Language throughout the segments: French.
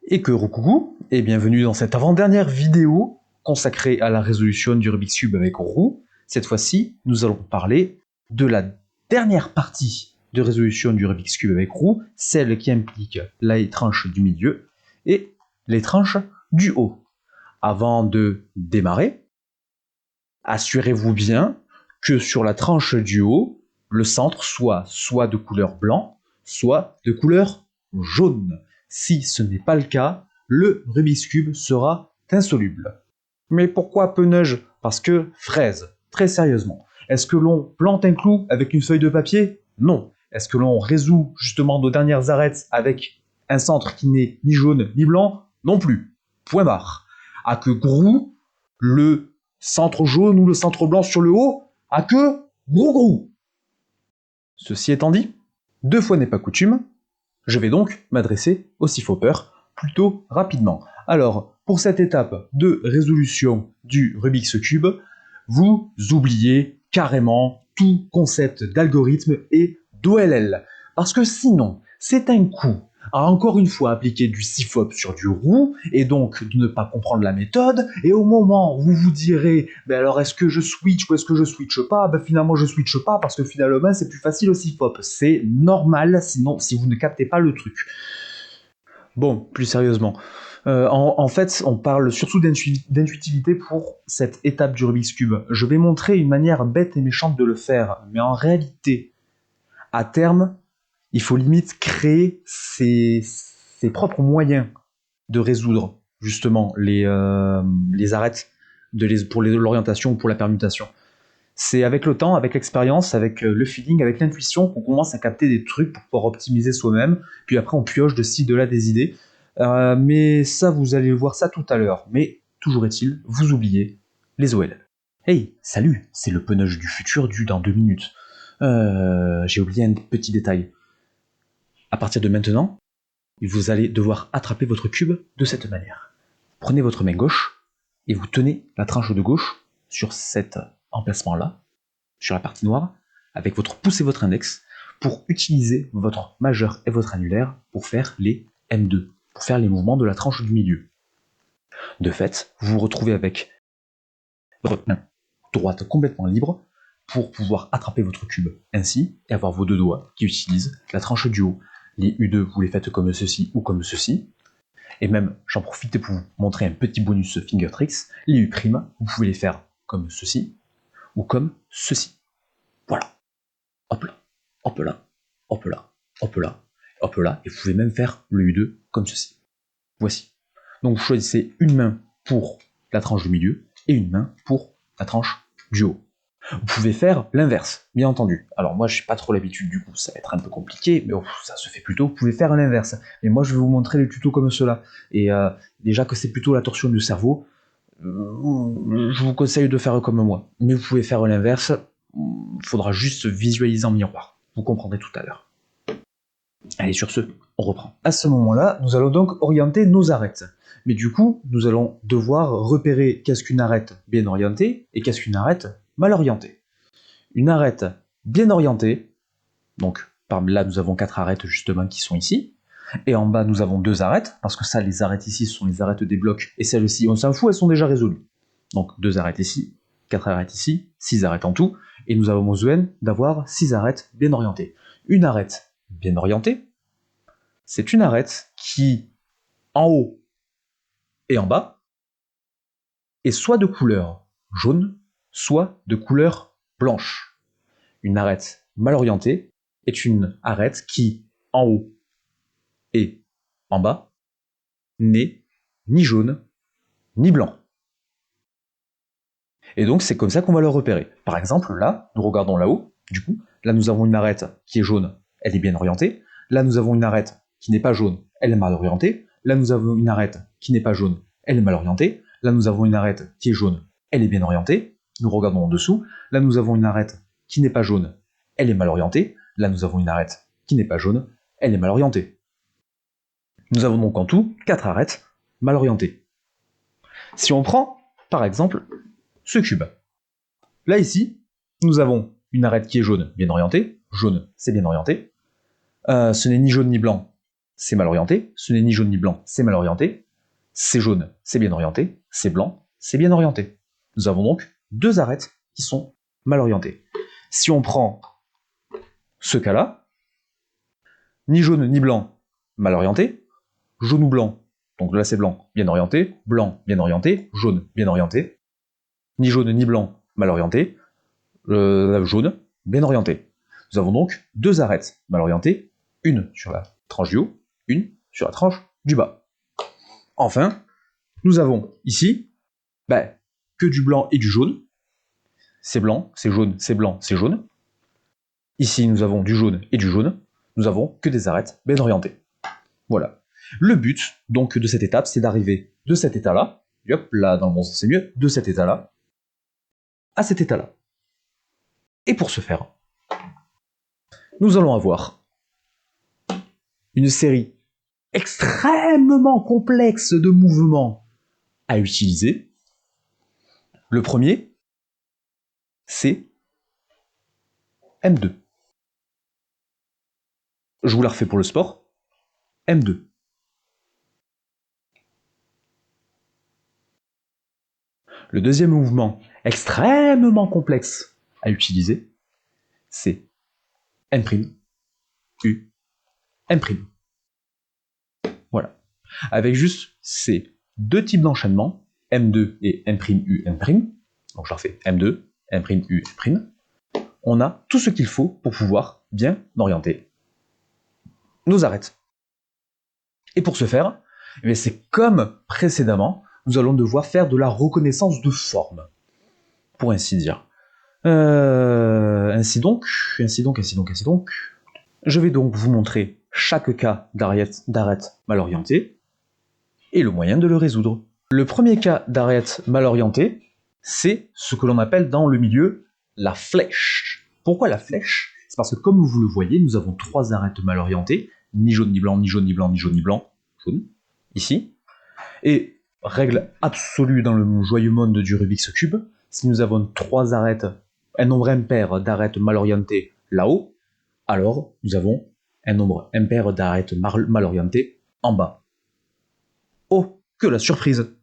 Et que recoucou, et bienvenue dans cette avant-dernière vidéo consacrée à la résolution du Rubik's Cube avec roue. Cette fois-ci, nous allons parler de la dernière partie de résolution du Rubik's Cube avec roue, celle qui implique les tranches du milieu et les tranches du haut. Avant de démarrer, assurez-vous bien que sur la tranche du haut, le centre soit de couleur blanc, soit de couleur jaune. Si ce n'est pas le cas, le Rubik's Cube sera insoluble. Mais pourquoi peneuge? Parce que fraise, très sérieusement. Est-ce que l'on plante un clou avec une feuille de papier? Non. Est-ce que l'on résout justement nos dernières arêtes avec un centre qui n'est ni jaune ni blanc? Non plus. Point barre. À que grou, le centre jaune ou le centre blanc sur le haut? À que grou. Ceci étant dit, deux fois n'est pas coutume, je vais donc m'adresser au six-fopper plutôt rapidement. Alors, pour cette étape de résolution du Rubik's Cube, vous oubliez carrément tout concept d'algorithme et d'OLL. Parce que sinon, c'est un coup à encore une fois appliquer du six-fop sur du roux, et donc de ne pas comprendre la méthode, et au moment où vous vous direz ben alors est-ce que je switch ou est-ce que je switch pas, ben finalement je switch pas parce que finalement c'est plus facile au six-fop. C'est normal, sinon si vous ne captez pas le truc. Bon, plus sérieusement, en fait, on parle surtout d'intuitivité pour cette étape du Rubik's Cube. Je vais montrer une manière bête et méchante de le faire, mais en réalité, à terme, il faut limite créer ses propres moyens de résoudre justement les arêtes pour l'orientation ou pour la permutation. C'est avec le temps, avec l'expérience, avec le feeling, avec l'intuition qu'on commence à capter des trucs pour pouvoir optimiser soi-même, puis après on pioche de ci, de là des idées. Mais ça, vous allez voir ça tout à l'heure. Mais toujours est-il, vous oubliez les OL. Hey, salut, c'est le peneuge du futur du dans 2 minutes. J'ai oublié un petit détail. À partir de maintenant, vous allez devoir attraper votre cube de cette manière. Prenez votre main gauche et vous tenez la tranche de gauche sur cet emplacement-là, sur la partie noire, avec votre pouce et votre index, pour utiliser votre majeur et votre annulaire pour faire les M2, pour faire les mouvements de la tranche du milieu. De fait, vous vous retrouvez avec votre main droite complètement libre pour pouvoir attraper votre cube ainsi et avoir vos deux doigts qui utilisent la tranche du haut. Les U2, vous les faites comme ceci ou comme ceci. Et même, j'en profite pour vous montrer un petit bonus finger tricks. Les U', vous pouvez les faire comme ceci ou comme ceci. Voilà. Hop là, hop là, hop là, hop là, hop là. Et vous pouvez même faire le U2 comme ceci. Voici. Donc vous choisissez une main pour la tranche du milieu et une main pour la tranche du haut. Vous pouvez faire l'inverse, bien entendu. Alors moi, je n'ai pas trop l'habitude, du coup, ça va être un peu compliqué, mais ça se fait plutôt. Vous pouvez faire l'inverse. Mais moi, je vais vous montrer les tutos comme cela. Et déjà que c'est plutôt la torsion du cerveau, je vous conseille de faire comme moi. Mais vous pouvez faire l'inverse. Il faudra juste visualiser en miroir. Vous comprendrez tout à l'heure. Allez, sur ce, on reprend. À ce moment-là, nous allons donc orienter nos arêtes. Mais du coup, nous allons devoir repérer qu'est-ce qu'une arête bien orientée et qu'est-ce qu'une arête mal orientée. Une arête bien orientée, donc là nous avons 4 arêtes justement qui sont ici, et en bas nous avons 2 arêtes, parce que ça les arêtes ici ce sont les arêtes des blocs, et celles-ci on s'en fout, elles sont déjà résolues. Donc 2 arêtes ici, 4 arêtes ici, 6 arêtes en tout, et nous avons besoin d'avoir 6 arêtes bien orientées. Une arête bien orientée, c'est une arête qui, en haut et en bas, est soit de couleur jaune, soit de couleur blanche. Une arête mal orientée est une arête qui, en haut et en bas, n'est ni jaune ni blanc. Et donc c'est comme ça qu'on va le repérer. Par exemple, là, nous regardons là-haut, du coup, là nous avons une arête qui est jaune, elle est bien orientée. Là nous avons une arête qui n'est pas jaune, elle est mal orientée. Là nous avons une arête qui n'est pas jaune, elle est mal orientée. Là nous avons une arête qui est jaune, elle est bien orientée. Nous regardons en dessous. Là nous avons une arête qui n'est pas jaune, elle est mal orientée. Là nous avons une arête qui n'est pas jaune, elle est mal orientée. Nous avons donc en tout 4 arêtes mal orientées. Si on prend, par exemple, ce cube. Là ici, nous avons une arête qui est jaune, bien orientée. Jaune, c'est bien orienté. Ce n'est ni jaune ni blanc, c'est mal orienté. Ce n'est ni jaune ni blanc, c'est mal orienté. C'est jaune, c'est bien orienté. C'est blanc, c'est bien orienté. Nous avons donc deux arêtes qui sont mal orientées. Si on prend ce cas-là, ni jaune ni blanc, mal orienté. Jaune ou blanc, donc là c'est blanc, bien orienté. Blanc, bien orienté. Jaune, bien orienté. Ni jaune ni blanc, mal orienté. Jaune, bien orienté. Nous avons donc deux arêtes mal orientées, une sur la tranche du haut, une sur la tranche du bas. Enfin, nous avons ici que du blanc et du jaune. C'est blanc, c'est jaune, c'est blanc, c'est jaune. Ici, nous avons du jaune et du jaune. Nous avons que des arêtes bien orientées. Voilà. Le but, donc, de cette étape, c'est d'arriver de cet état-là, hop, là, dans le bon sens, c'est mieux, de cet état-là, à cet état-là. Et pour ce faire, nous allons avoir une série extrêmement complexe de mouvements à utiliser. Le premier, c'est M2. Je vous la refais pour le sport. M2. Le deuxième mouvement extrêmement complexe à utiliser, c'est N', U, M'. Voilà. Avec juste ces deux types d'enchaînement, M2 et M', U, M', donc je leur fais M2, M', U, M', on a tout ce qu'il faut pour pouvoir bien orienter nos arêtes. Et pour ce faire, c'est comme précédemment, nous allons devoir faire de la reconnaissance de forme, pour ainsi dire. Ainsi donc, je vais donc vous montrer chaque cas d'arête mal orientée et le moyen de le résoudre. Le premier cas d'arête mal orientée, c'est ce que l'on appelle dans le milieu la flèche. Pourquoi la flèche? C'est parce que comme vous le voyez, nous avons trois arêtes mal orientées, ni jaune ni blanc, ni jaune ni blanc, ni jaune ni blanc, jaune, ici. Et règle absolue dans le joyeux monde du Rubik's Cube, si nous avons trois arêtes, un nombre impair d'arêtes mal orientées là-haut, alors nous avons un nombre impair d'arêtes mal orientées en bas. Oh, que la surprise!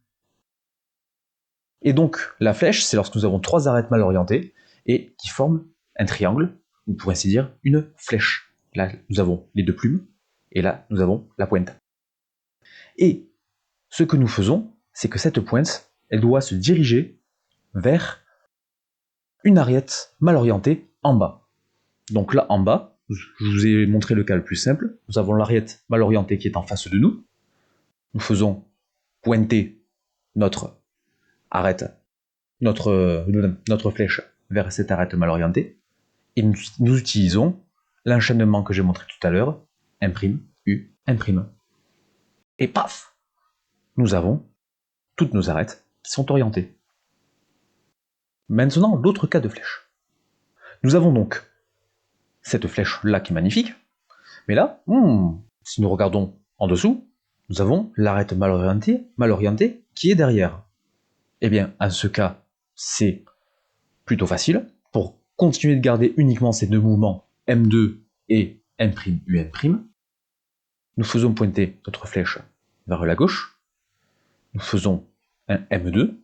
Et donc la flèche, c'est lorsque nous avons trois arêtes mal orientées et qui forment un triangle, ou pour ainsi dire une flèche. Là, nous avons les deux plumes, et là, nous avons la pointe. Et ce que nous faisons, c'est que cette pointe, elle doit se diriger vers une arête mal orientée en bas. Donc là, en bas, je vous ai montré le cas le plus simple. Nous avons l'arête mal orientée qui est en face de nous. Nous faisons pointer notre arête, notre flèche vers cette arête mal orientée. Et nous utilisons l'enchaînement que j'ai montré tout à l'heure, M', U, M'. Et paf, nous avons toutes nos arêtes qui sont orientées. Maintenant, l'autre cas de flèche. Nous avons donc cette flèche-là qui est magnifique, mais là, si nous regardons en dessous, nous avons l'arête mal orientée qui est derrière. Eh bien, en ce cas, c'est plutôt facile. Pour continuer de garder uniquement ces deux mouvements, M2 et M', U, M', nous faisons pointer notre flèche vers la gauche. Nous faisons un M2.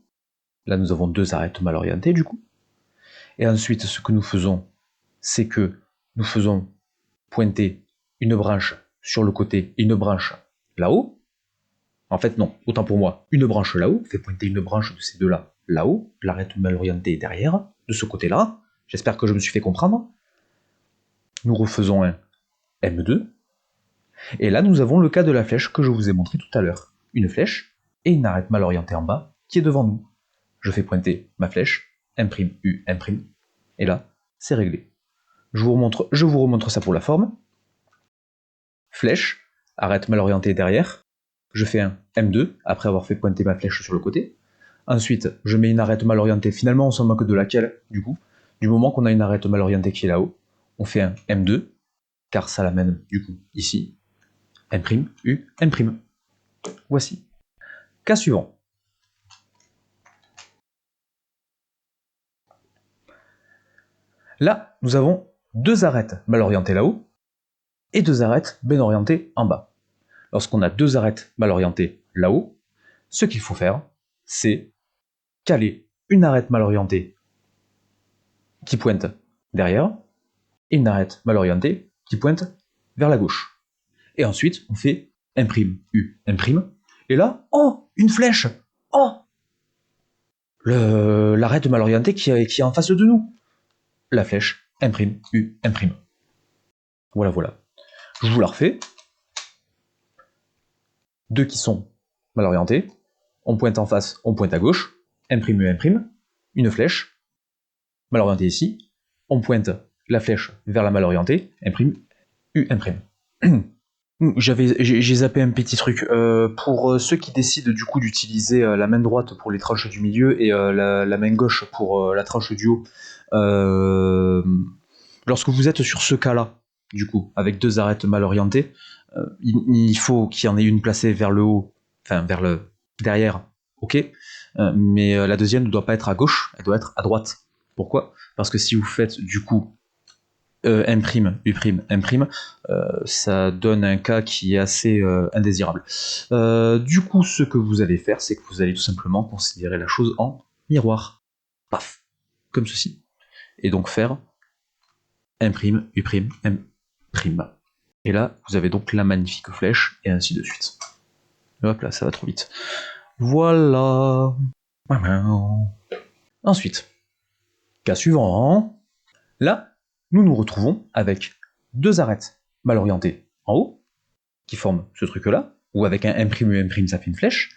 Là, nous avons deux arêtes mal orientées, du coup. Et ensuite, ce que nous faisons, c'est que nous faisons pointer une branche sur le côté et une branche là-haut. En fait, non, autant pour moi, une branche là-haut, fait pointer une branche de ces deux-là là-haut, l'arête mal orientée est derrière, de ce côté-là. J'espère que je me suis fait comprendre. Nous refaisons un M2. Et là, nous avons le cas de la flèche que je vous ai montré tout à l'heure. Une flèche et une arête mal orientée en bas qui est devant nous. Je fais pointer ma flèche, M', U, M', et là, c'est réglé. Je vous remontre ça pour la forme. Flèche, arête mal orientée derrière. Je fais un M2 après avoir fait pointer ma flèche sur le côté. Ensuite, je mets une arête mal orientée. Finalement, on s'en moque de laquelle, du coup. Du moment qu'on a une arête mal orientée qui est là-haut, on fait un M2, car ça l'amène, du coup, ici. M', U, M'. Voici. Cas suivant. Là, nous avons deux arêtes mal orientées là-haut et deux arêtes bien orientées en bas. lorsqu'on a deux arêtes mal orientées là-haut, ce qu'il faut faire, c'est caler une arête mal orientée qui pointe derrière et une arête mal orientée qui pointe vers la gauche. Et ensuite, on fait imprime, U, imprime. Et là, oh, une flèche. Oh, l'arête mal orientée qui est en face de nous. La flèche, imprime, U, imprime. Voilà, voilà. Je vous la refais. Deux qui sont mal orientés. On pointe en face, on pointe à gauche. Imprime, U, imprime. Une flèche, mal orientée ici. On pointe la flèche vers la mal orientée. Imprime, U, imprime. J'ai zappé un petit truc. Pour ceux qui décident du coup d'utiliser la main droite pour les tranches du milieu et la main gauche pour la tranche du haut, lorsque vous êtes sur ce cas-là, du coup, avec deux arêtes mal orientées, il faut qu'il y en ait une placée vers le haut, enfin vers le derrière, ok, mais la deuxième ne doit pas être à gauche, elle doit être à droite. Pourquoi ? Parce que si vous faites du coup imprime, U'prime, imprime, ça donne un cas qui est assez indésirable. Du coup, ce que vous allez faire, c'est que vous allez tout simplement considérer la chose en miroir. Paf, comme ceci. Et donc faire imprime, U'prime, imprime. Et là, vous avez donc la magnifique flèche, et ainsi de suite. Hop là, ça va trop vite. Voilà. Ensuite, cas suivant. Là, nous nous retrouvons avec deux arêtes mal orientées en haut, qui forment ce truc-là, ou avec un imprime, imprime, ça fait une flèche,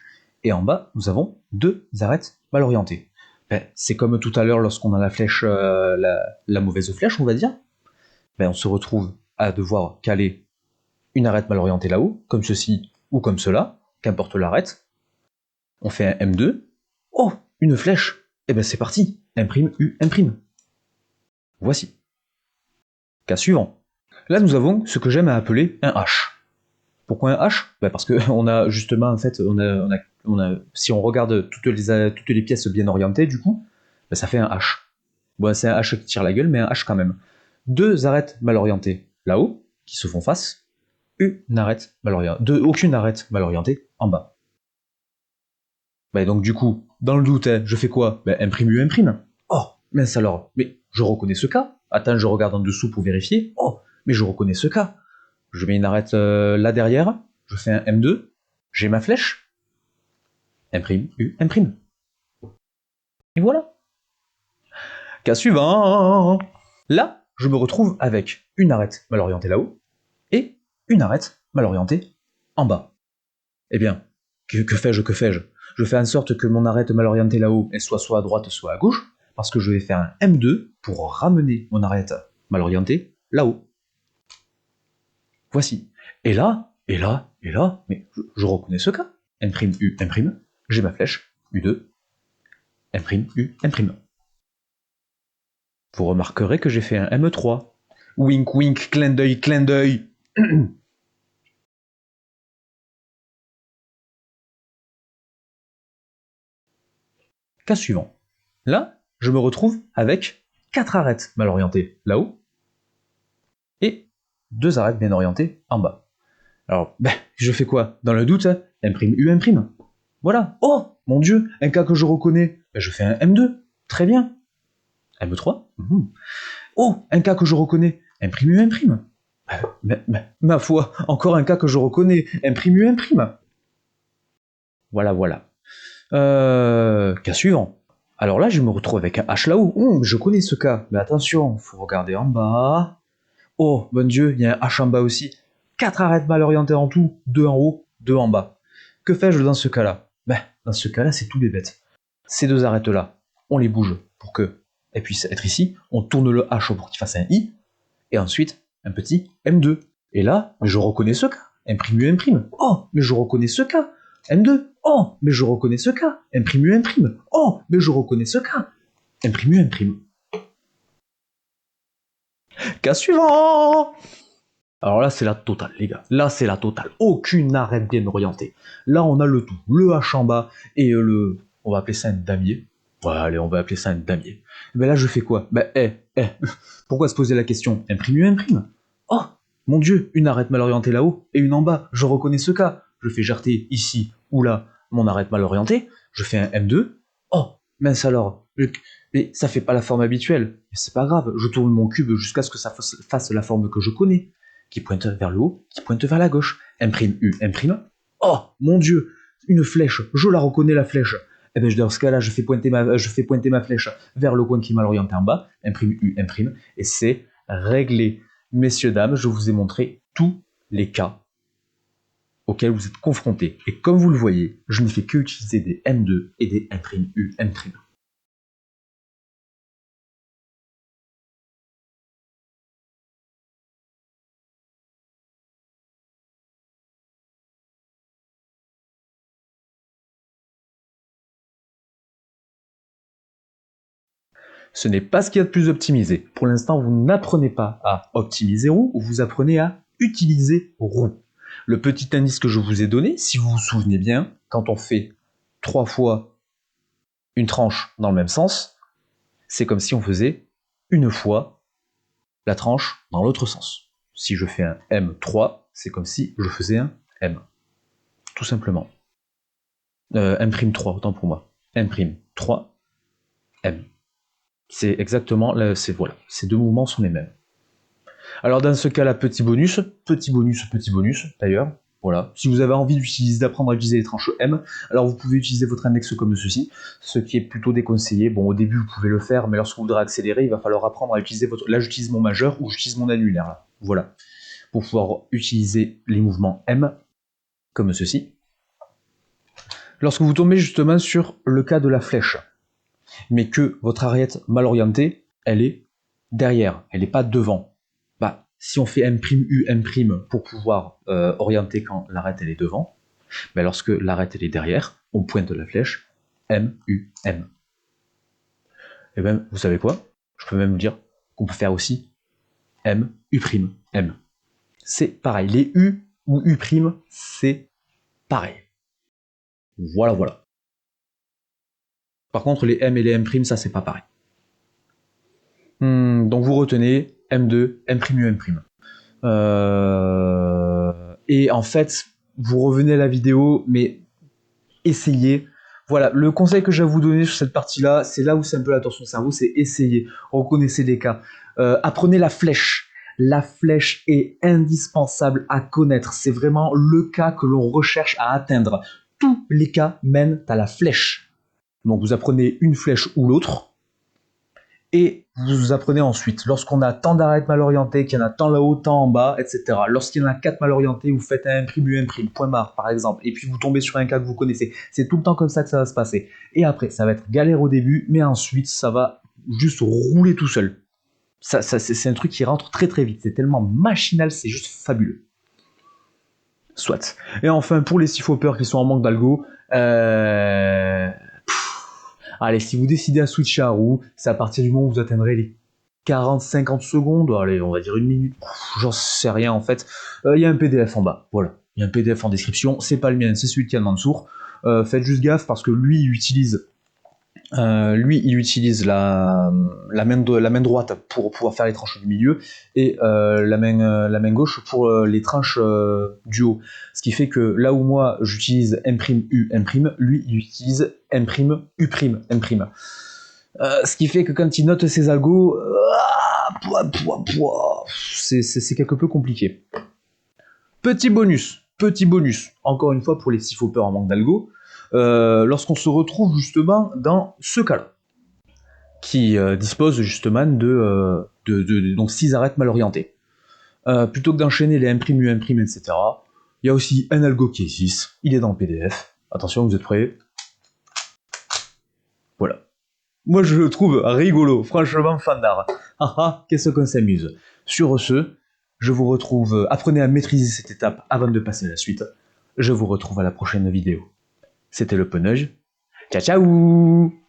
et en bas, nous avons deux arêtes mal orientées. Ben, c'est comme tout à l'heure lorsqu'on a la flèche, la mauvaise flèche, on va dire. Ben, on se retrouve à devoir caler une arête mal orientée là-haut, comme ceci ou comme cela, qu'importe l'arête. On fait un M2. Oh, une flèche. Et ben c'est parti. Imprime, U, imprime. Voici. Cas suivant. Là, nous avons ce que j'aime à appeler un H. Pourquoi un H ? Ben parce que on a justement, en fait, si on regarde toutes les pièces bien orientées, du coup, ben ça fait un H. Bon, c'est un H qui tire la gueule, mais un H quand même. Deux arêtes mal orientées là-haut, qui se font face, une arête mal orientée, aucune arête mal orientée en bas. Ben donc du coup, dans le doute, je fais quoi ? Ben imprime U, imprime. Oh, mince alors, mais je reconnais ce cas. Attends, je regarde en dessous pour vérifier. Oh, mais je reconnais ce cas. Je mets une arête là derrière, je fais un M2, j'ai ma flèche, imprime, U, imprime. Et voilà. Cas suivant. Là, je me retrouve avec une arête mal orientée là-haut et une arête mal orientée en bas. Eh bien, que fais-je ? Je fais en sorte que mon arête mal orientée là-haut, elle soit à droite, soit à gauche, parce que je vais faire un M2 pour ramener mon arête mal orientée là-haut. Voici. Et là, mais je reconnais ce cas. Imprime, U, imprime. J'ai ma flèche, U2. Imprime, U, imprime. Vous remarquerez que j'ai fait un M3. Wink, wink, clin d'œil, clin d'œil. Cas suivant. Là, je me retrouve avec 4 arêtes mal orientées là-haut et 2 arêtes bien orientées en bas. Alors, je fais quoi ? Dans le doute, imprime, U, imprime. Voilà. Oh, mon Dieu, un cas que je reconnais. Je fais un M2. Très bien. M3. Oh, un cas que je reconnais. Imprime, U, imprime. Ma foi, encore un cas que je reconnais. Imprime, U, imprime. Voilà, voilà. Cas suivant. Alors là, je me retrouve avec un H là-haut. Je connais ce cas. Mais attention, faut regarder en bas. Oh, bon Dieu, il y a un H en bas aussi. 4 arêtes mal orientées en tout. 2 en haut, 2 en bas. Que fais-je dans ce cas-là ? Dans ce cas-là, c'est tout bébête. Ces deux arêtes-là, on les bouge pour qu'elles puissent être ici. On tourne le H pour qu'il fasse un I. Et ensuite, un petit M2. Et là, je reconnais ce cas. Imprime U, imprime. Oh, mais je reconnais ce cas. M2. Oh, mais je reconnais ce cas. Imprime U, imprime. Oh, mais je reconnais ce cas. Imprime U, imprime. Cas suivant. Alors là, c'est la totale, les gars. Là, c'est la totale. Aucune arête bien orientée. Là, on a le tout. Le H en bas et le... On va appeler ça un damier. Ouais, allez, on va appeler ça un damier. Mais là, je fais quoi ? Pourquoi se poser la question ? Imprime U, imprime. Oh, Mon Dieu, une arête mal orientée là-haut et une en bas. Je reconnais ce cas. Je fais jarter ici ou là mon arête mal orientée. Je fais un M2. Oh, mince alors. Mais ça fait pas la forme habituelle. Mais c'est pas grave. Je tourne mon cube jusqu'à ce que ça fasse la forme que je connais. Qui pointe vers le haut, qui pointe vers la gauche. M'U, M'. Oh, mon Dieu, une flèche. Je la reconnais la flèche. Eh bien, dans ce cas-là, je fais pointer ma flèche vers le coin qui est mal orienté en bas. M'U, M'. Et c'est réglé. Messieurs, dames, je vous ai montré tous les cas auxquels vous êtes confrontés. Et comme vous le voyez, je ne fais que utiliser des M2 et des M'U, M'. Ce n'est pas ce qu'il y a de plus optimisé. Pour l'instant, vous n'apprenez pas à optimiser roue, vous apprenez à utiliser roue. Le petit indice que je vous ai donné, si vous vous souvenez bien, quand on fait 3 fois une tranche dans le même sens, c'est comme si on faisait une fois la tranche dans l'autre sens. Si je fais un M3, c'est comme si je faisais un M. Tout simplement. M'3, autant pour moi. M'3, M. C'est exactement, voilà, ces deux mouvements sont les mêmes. Alors dans ce cas-là, petit bonus, d'ailleurs, voilà. Si vous avez envie d'apprendre à utiliser les tranches M, alors vous pouvez utiliser votre index comme ceci, ce qui est plutôt déconseillé. Bon, au début, vous pouvez le faire, mais lorsque vous voudrez accélérer, il va falloir apprendre à utiliser là, j'utilise mon majeur ou j'utilise mon annulaire, là. Voilà. Pour pouvoir utiliser les mouvements M, comme ceci. Lorsque vous tombez justement sur le cas de la flèche, mais que votre arête mal orientée, elle est derrière, elle n'est pas devant. Bah, si on fait M'U, M' pour pouvoir orienter quand l'arête elle est devant, bah, lorsque l'arête elle est derrière, on pointe la flèche M'U, M. Et bien, vous savez quoi? Je peux même vous dire qu'on peut faire aussi M'U', M. C'est pareil, les U ou U', c'est pareil. Voilà, voilà. Par contre, les M et les M', ça c'est pas pareil. Donc vous retenez M2, M'U, M'. Et en fait, vous revenez à la vidéo, mais essayez. Voilà, le conseil que je vais vous donner sur cette partie-là, c'est là où c'est un peu la torsion de cerveau, c'est essayer. Reconnaissez les cas. Apprenez la flèche. La flèche est indispensable à connaître. C'est vraiment le cas que l'on recherche à atteindre. Tous les cas mènent à la flèche. Donc vous apprenez une flèche ou l'autre. Et vous apprenez ensuite, lorsqu'on a tant d'arêtes mal orientées, qu'il y en a tant là-haut, tant en bas, etc. Lorsqu'il y en a 4 mal orientées, vous faites un M'U', point barre, par exemple, et puis vous tombez sur un cas que vous connaissez. C'est tout le temps comme ça que ça va se passer. Et après, ça va être galère au début, mais ensuite, ça va juste rouler tout seul. C'est un truc qui rentre très très vite. C'est tellement machinal, c'est juste fabuleux. Soit. Et enfin, pour les six-fopeurs qui sont en manque d'algo, allez, si vous décidez à switcher à roue, c'est à partir du moment où vous atteindrez les 40-50 secondes, allez, on va dire une minute, j'en sais rien en fait. Il y a un PDF en bas, voilà. Il y a un PDF en description, c'est pas le mien, c'est celui de Kian Mansour. Faites juste gaffe parce que lui, il utilise la main droite pour pouvoir faire les tranches du milieu et la main gauche pour les tranches du haut. Ce qui fait que là où moi j'utilise M'U, M', lui il utilise M'U', M'. Ce qui fait que quand il note ses algos, c'est quelque peu compliqué. Petit bonus, encore une fois pour les six-fopeurs en manque d'algo, lorsqu'on se retrouve justement dans ce cas-là, qui dispose justement de donc 6 arêtes mal orientées. Plutôt que d'enchaîner les M'U, M', etc., il y a aussi un algo qui est 6, il est dans le PDF. Attention, vous êtes prêts? Voilà. Moi je le trouve rigolo, franchement fandard. Haha, qu'est-ce qu'on s'amuse. Sur ce, je vous retrouve, apprenez à maîtriser cette étape avant de passer à la suite. Je vous retrouve à la prochaine vidéo. C'était le Poneuge. Ciao ciao.